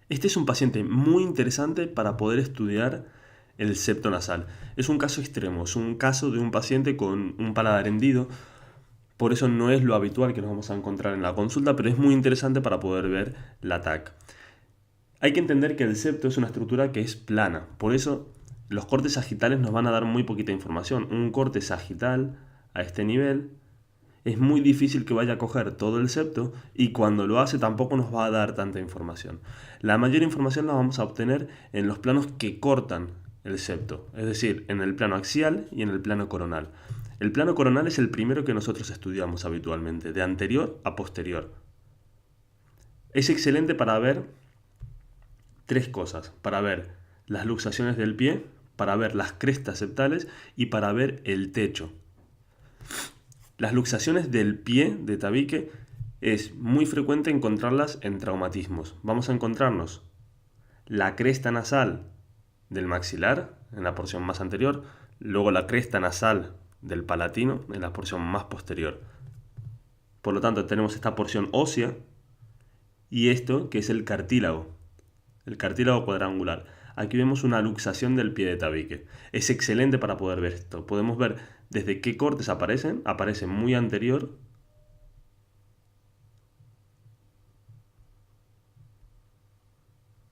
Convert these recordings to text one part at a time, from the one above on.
Este es un paciente muy interesante para poder estudiar el septo nasal. Es un caso extremo, es un caso de un paciente con un paladar hendido, por eso no es lo habitual que nos vamos a encontrar en la consulta, pero es muy interesante para poder ver la TAC. Hay que entender que el septo es una estructura que es plana, por eso los cortes sagitales nos van a dar muy poquita información. Un corte sagital a este nivel es muy difícil que vaya a coger todo el septo y cuando lo hace tampoco nos va a dar tanta información. La mayor información la vamos a obtener en los planos que cortan el septo, es decir, en el plano axial y en el plano coronal. El plano coronal es el primero que nosotros estudiamos habitualmente, de anterior a posterior. Es excelente para ver tres cosas: para ver las luxaciones del pie, para ver las crestas septales y para ver el techo. Las luxaciones del pie de tabique es muy frecuente encontrarlas en traumatismos. Vamos a encontrarnos la cresta nasal del maxilar en la porción más anterior, luego la cresta nasal del palatino en la porción más posterior. Por lo tanto, tenemos esta porción ósea y esto que es el cartílago cuadrangular. Aquí vemos una luxación del pie de tabique. Es excelente para poder ver esto. Podemos ver desde qué cortes aparecen. Aparecen muy anterior.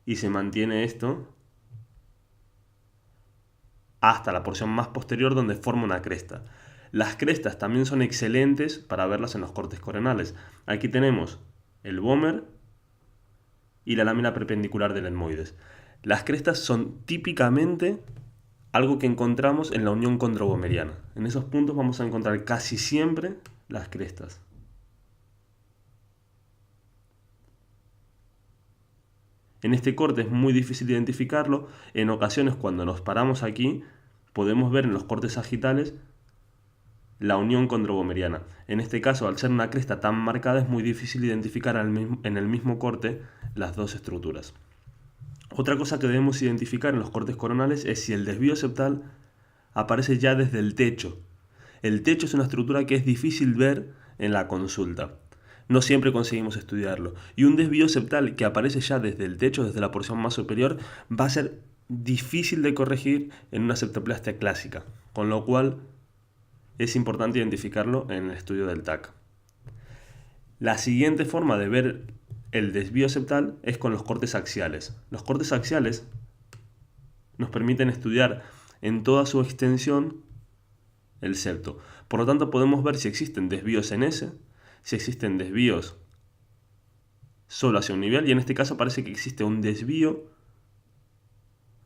Y se mantiene esto hasta la porción más posterior donde forma una cresta. Las crestas también son excelentes para verlas en los cortes coronales. Aquí tenemos el vómer y la lámina perpendicular del etmoides. Las crestas son típicamente algo que encontramos en la unión condrovomeriana. En esos puntos vamos a encontrar casi siempre las crestas. En este corte es muy difícil identificarlo. En ocasiones, cuando nos paramos aquí, podemos ver en los cortes sagitales la unión condrovomeriana. En este caso, al ser una cresta tan marcada, es muy difícil identificar en el mismo corte las dos estructuras. Otra cosa que debemos identificar en los cortes coronales es si el desvío septal aparece ya desde el techo. El techo es una estructura que es difícil ver en la consulta. No siempre conseguimos estudiarlo. Y un desvío septal que aparece ya desde el techo, desde la porción más superior, va a ser difícil de corregir en una septoplastia clásica, con lo cual es importante identificarlo en el estudio del TAC. La siguiente forma de ver el desvío septal es con los cortes axiales. Los cortes axiales nos permiten estudiar en toda su extensión el septo. Por lo tanto, podemos ver si existen desvíos en S, si existen desvíos solo hacia un nivel, y en este caso parece que existe un desvío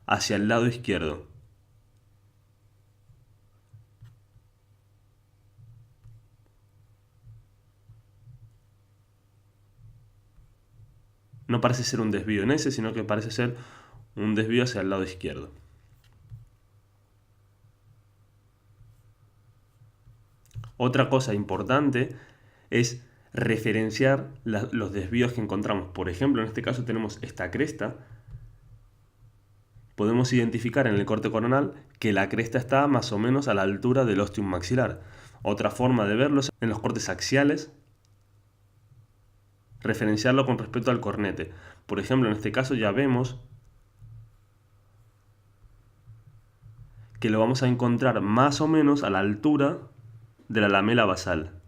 hacia el lado izquierdo. No parece ser un desvío en S, sino que parece ser un desvío hacia el lado izquierdo. Otra cosa importante es referenciar los desvíos que encontramos. Por ejemplo, en este caso tenemos esta cresta. Podemos identificar en el corte coronal que la cresta está más o menos a la altura del ostium maxilar. Otra forma de verlo es en los cortes axiales, referenciarlo con respecto al cornete. Por ejemplo, en este caso ya vemos que lo vamos a encontrar más o menos a la altura de la lamela basal.